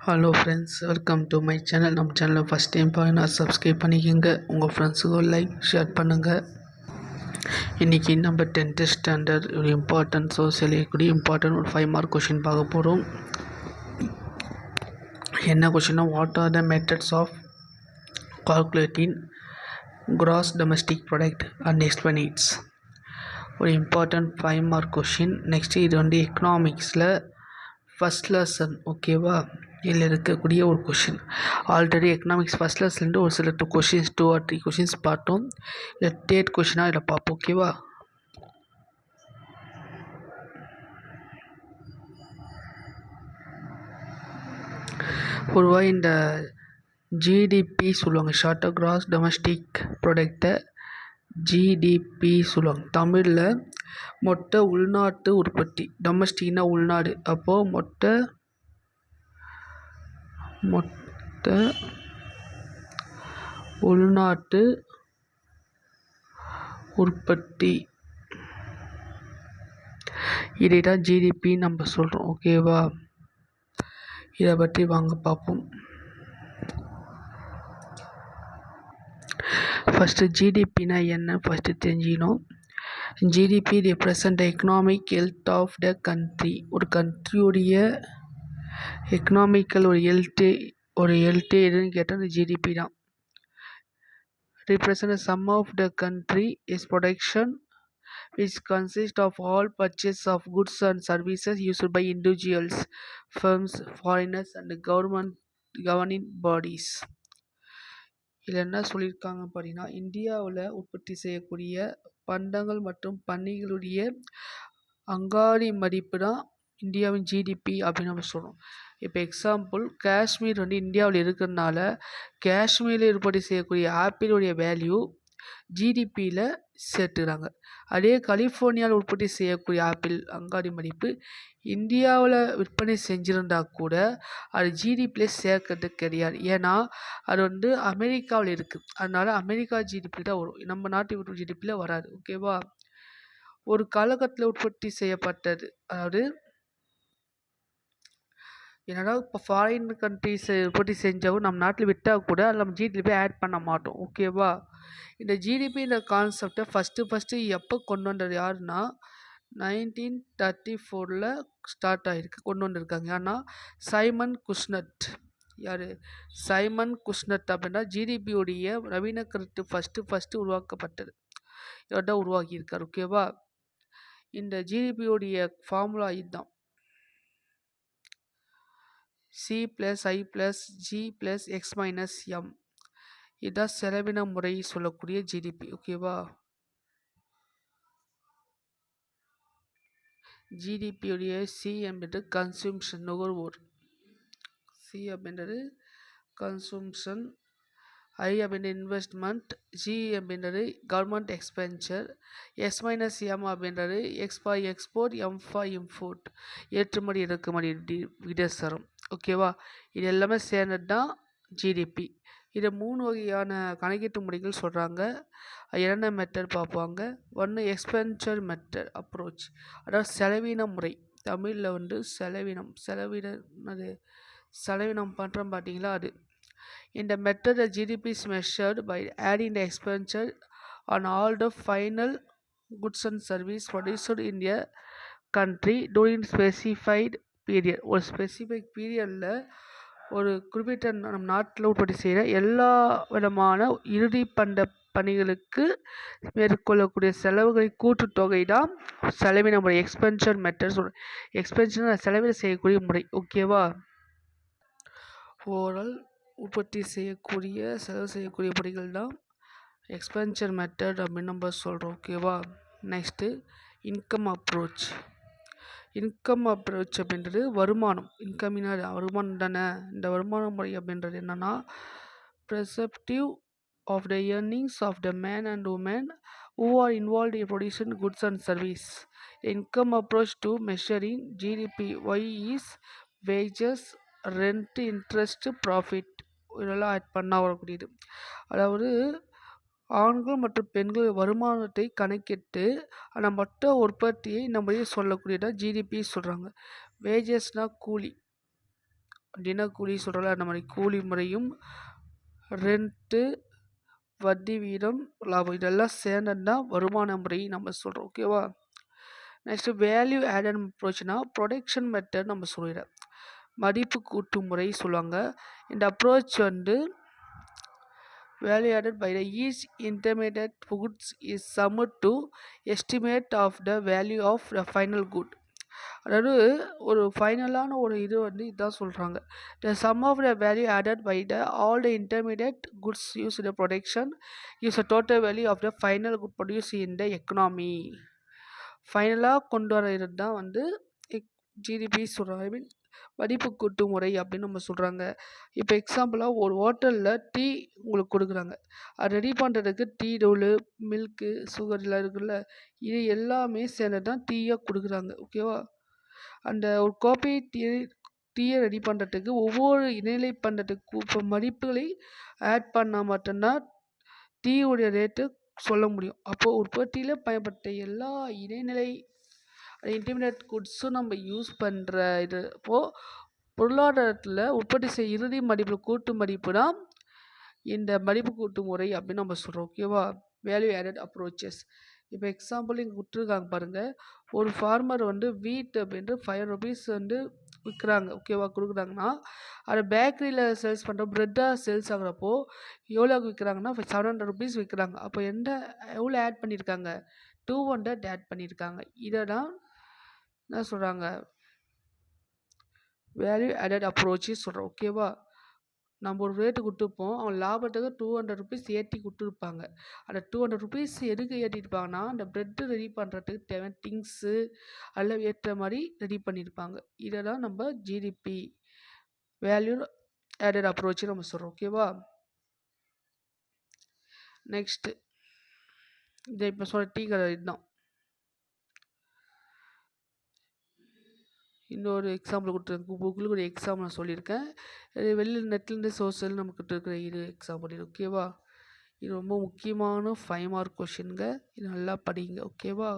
Hello friends, welcome to my channel. நம்ம சேனலை first time பாருங்கள், சப்ஸ்கிரைப் பண்ணிக்கோங்க. உங்கள் ஃப்ரெண்ட்ஸுக்கு லைக் ஷேர் பண்ணுங்கள். இன்றைக்கி நம்ம 10th ஸ்டாண்டர்ட் ஒரு இம்பார்ட்டன்ட் சோசியல் எக்குடி இம்பார்ட்டன்ட் ஒரு 5 மார்க் கொஷின் பார்க்க போகிறோம். என்ன கொஷின்னா, what are the methods of calculating gross domestic product and explain its ஒரு இம்பார்ட்டன்ட் 5 மார்க் கொஷின். நெக்ஸ்ட்டு இது வந்து எக்கனாமிக்ஸில் ஃபஸ்ட் லெசன், ஓகேவா? இதில் இருக்கக்கூடிய ஒரு கொஷின். ஆல்ரெடி எக்கனாமிக்ஸ் ஃபஸ்ட் லெசன்லேருந்து ஒரு சில 2 or 3 கொஷின்ஸ் பார்த்தோம். இல்லை 3rd கொஷினாக இதில் பார்ப்போம், ஓகேவா? பொதுவாக இந்த ஜிடிபி சொல்லுவாங்க, ஷார்ட்டாக கிராஸ் டொமஸ்டிக் ப்ராடக்டை ஜிடிபி சொல்லுவாங்க. தமிழில் மொத்த உள்நாட்டு உற்பத்தி, டொமஸ்டிக்னா உள்நாடு, அப்போது மொத்த உள்நாட்டு உற்பத்தி, இதை தான் ஜிடிபி நம்ம சொல்கிறோம், ஓகேவா? இதை பற்றி வாங்க பார்ப்போம். ஃபஸ்ட்டு ஜிடிபினா என்ன ஃபஸ்ட்டு தெரிஞ்சிக்கணும். GDP represent economic health of the country. ஒரு கண்ட்ரியுடைய எக்கனாமிக்கல் ஒரு ஹெல்த்து எதுன்னு கேட்டால் அந்த ஜிடிபி தான். represent a sum of the country is production which consists of all purchase of goods and services used by individuals, firms, foreigners and governing bodies. இதில் என்ன சொல்லியிருக்காங்க பார்த்தீங்கன்னா, இந்தியாவில் உற்பத்தி செய்யக்கூடிய பண்டங்கள் மற்றும் பணிகளுடைய அங்காடி மதிப்பு தான் இந்தியாவின் ஜிடிபி அப்படின்னு நம்ம சொல்கிறோம். இப்போ எக்ஸாம்பிள், காஷ்மீர் வந்து இந்தியாவில் இருக்கிறதுனால காஷ்மீரில் உற்பத்தி செய்யக்கூடிய ஆப்பிளுடைய வேல்யூ ஜிடிபியில் சேர்த்துக்கிறாங்க. அதே கலிஃபோர்னியாவில் உற்பத்தி செய்யக்கூடிய ஆப்பிள் அங்காடி மதிப்பு இந்தியாவில் விற்பனை செஞ்சுருந்தால் கூட அது ஜிடிபியில் சேர்க்கறது கிடையாது. ஏன்னா அது வந்து அமெரிக்காவில் இருக்குது, அதனால் அமெரிக்கா ஜிடிபி தான் வரும், நம்ம நாட்டு ஜிடிபியில் வராது, ஓகேவா? ஒரு காலகட்டத்தில் உற்பத்தி செய்யப்பட்டது, அதாவது என்னடா இப்போ ஃபாரின் கண்ட்ரிஸ் உற்பத்தி செஞ்சாலும் நம்ம நாட்டில் விட்டால் கூட அதில் நம்ம ஜிடிபி ஆட் பண்ண மாட்டோம், ஓகேவா? இந்த ஜிடிபி இந்த கான்செப்டை ஃபஸ்ட்டு எப்போ கொண்டு வந்தது யாருன்னா 1934 ஸ்டார்ட் ஆகிருக்கு, கொண்டு வந்திருக்காங்க. ஏன்னா சைமன் குஸ்னட், யார்? சைமன் குஸ்னட் அப்படின்னா ஜிடிபியோடைய நவீன கருத்து ஃபஸ்ட்டு உருவாக்கப்பட்டது, இவர் தான் உருவாக்கியிருக்கார், ஓகேவா? இந்த ஜிடிபியோடைய ஃபார்முலா இதுதான், C+I+G+X-M. இதுதான் செலவின முறை சொல்லக்கூடிய ஜிடிபி, ஓகேவா? ஜிடிபியுடைய சி அப்படின்றது கன்சூம்ஷன், நுகர்வோர். சி அப்படின்றது கன்சூம்ஷன், ஐ அப்படின்றது இன்வெஸ்ட்மெண்ட், ஜி அப்படின்றது கவர்மெண்ட் எக்ஸ்பென்சர், S-M அப்படின்றது X for export, M for import, ஏற்றுமதி இறக்குமதி விகிதாசாரம், ஓகேவா? இது எல்லாமே சேர்ந்தது தான் ஜிடிபி. இதை 3 வகையான கணக்கீட்டு முறைகள் சொல்கிறாங்க. என்னென்ன மெத்தட் பார்ப்பாங்க. ஒன்று எக்ஸ்பென்சர் மெத்தட் அப்ரோச், அதாவது செலவின முறை. தமிழில் வந்து செலவினம் பண்ணுறோம் பார்த்தீங்களா, அது. இந்த method the GDP is measured by adding the expenditure on all the final goods and services produced in a country during specified period. ஒரு ஸ்பெசிஃபிக் பீரியடில் ஒரு குறிப்பிட்ட நம்ம நாட்டில் உற்பத்தி செய்கிற எல்லா விதமான இறுதி பணிகளுக்கு மேற்கொள்ளக்கூடிய செலவுகளின் கூட்டுத்தொகை தான் செலவின முறை, எக்ஸ்பென்சர் மெத்தட் சொல்கிறோம். எக்ஸ்பென்சர் செலவில் செய்யக்கூடிய முறை, ஓகேவா? ஓவரால் உற்பத்தி செய்யக்கூடிய செலவு செய்யக்கூடிய முறைகள் தான் எக்ஸ்பென்சர் மெத்தட் அப்படின்னு நம்ம சொல்கிறோம், ஓகேவா? Next income approach. Income approach அப்படின்றது வருமானம், இன்கம்னா வருமானம் தானே. இந்த வருமான முறை அப்படின்றது என்னென்னா, perspective of the earnings of the man and woman who are involved in producing goods and service. Income approach to measuring GDP. Y is wages, rent, interest, profit, இதெல்லாம் ஆட் பண்ணால் வரக்கூடியது. அதாவது ஆண்கள் மற்றும் பெண்கள் வருமானத்தை கணக்கிட்டு அந்த மொத்த உற்பத்தியை நம்மளே சொல்லக்கூடியதாக ஜிடிபி சொல்கிறாங்க. வேஜஸ்னால் கூலி, தினக்கூலி சொல்கிறோம்ல அந்த மாதிரி கூலி முறையும் ரெண்ட்டு வட்டி வீதம் லாபம் இதெல்லாம் சேர்ந்தது தான் வருமான முறை நம்ம சொல்கிறோம். ஓகேவா? நெக்ஸ்ட்டு வேல்யூ ஆடட் அப்ரோச்னா ப்ரொடக்ஷன் மெத்தட் நம்ம சொல்லிடுறோம். மதிப்பு கூட்டு முறை சொல்லுவாங்க. இந்த அப்ரோச் வந்து value added by the each intermediate goods is summed to estimate of the value of the final good. அதாவது ஒரு ஃபைனலான ஒரு இது வந்து இதுதான் சொல்கிறாங்க. The sum of the value added by the all the intermediate goods use the production use the total value of the final good produce in the economy. ஃபைனலாக கொண்டு வர்றது தான் வந்து ஜிடிபி சொல்கிறாங்க. ஐ மீன் மதிப்பு கூட்டு முறை அப்படின்னு நம்ம சொல்கிறாங்க. இப்போ எக்ஸாம்பிளாக ஒரு ஹோட்டலில் டீ உங்களுக்கு கொடுக்குறாங்க. அது ரெடி பண்ணுறதுக்கு டீ தூள், மில்க்கு, சுகர் எல்லாம் இருக்குல்ல, இது எல்லாமே சேர்ந்து தான் டீயாக கொடுக்குறாங்க. ஓகேவா? அந்த ஒரு கோப்பை டீயை ரெடி பண்ணுறதுக்கு ஒவ்வொரு இடைநிலை பண்ணுறதுக்கு இப்போ மதிப்புகளை ஆட் பண்ணால் மட்டும்தான் டீயோடைய ரேட்டு சொல்ல முடியும். அப்போது உற்பத்தியில் பயன்பட்ட எல்லா இடைநிலை இன்டர்மீடியட் குட்ஸும் நம்ம யூஸ் பண்ணுற இது இப்போது பொருளாதாரத்தில் உற்பத்தி செய்ய இறுதி மதிப்பு கூட்டு மதிப்பு தான் இந்த மதிப்பு கூட்டு முறை அப்படின்னு நம்ம சொல்கிறோம். ஓகேவா? Value added approaches. இப்போ எக்ஸாம்பிள் இங்கே விட்டுருக்காங்க பாருங்கள். ஒரு ஃபார்மர் வந்து வீட் அப்படின்ட்டு 5 rupees வந்து விற்கிறாங்க. ஓகேவா? கொடுக்குறாங்கன்னா அதை பேக்கரியில் சேல்ஸ் பண்ணுற ப்ரெட்டாக சேல்ஸ் ஆகிறப்போ எவ்வளோக்கு விற்கிறாங்கன்னா 700 rupees விற்கிறாங்க. அப்போ எவ்வளோ ஆட் பண்ணியிருக்காங்க? 200 ஆட் பண்ணியிருக்காங்க. இதை தான் என்ன சொல்கிறாங்க? வேல்யூ ஆடட் அப்ரோச்சு சொல்கிறோம். ஓகேவா? நம்ம ஒரு ரேட்டு கொடுத்துருப்போம், அவன் லாபத்துக்கு 200 rupees ஏற்றி கொடுத்துருப்பாங்க. அந்த 200 rupees எதுக்கு ஏற்றிருப்பாங்கன்னா அந்த ப்ரெட்டு ரெடி பண்ணுறதுக்கு தேவையான திங்ஸு எல்லாம் ஏற்ற மாதிரி ரெடி பண்ணியிருப்பாங்க. இதை தான் நம்ம ஜிடிபி வேல்யூ ஆடட் அப்ரோச்சு நம்ம சொல்கிறோம். ஓகேவா? நெக்ஸ்ட்டு இதை இப்போ சொல்கிற டீ கடை இதுதான். இன்னொரு எக்ஸாம்பிள் கொடுத்துருக்கேன். உங்களுக்கு ஒரு எக்ஸாம்பிள் நான் சொல்லியிருக்கேன். வெளியில் நெட்லேருந்து சோர்ஸில் நமக்கு இருக்கிற இது எக்ஸாம்பிள் இது. ஓகேவா? இது ரொம்ப முக்கியமான 5 mark கொஷினுங்க. இது நல்லா படிங்க. ஓகேவா?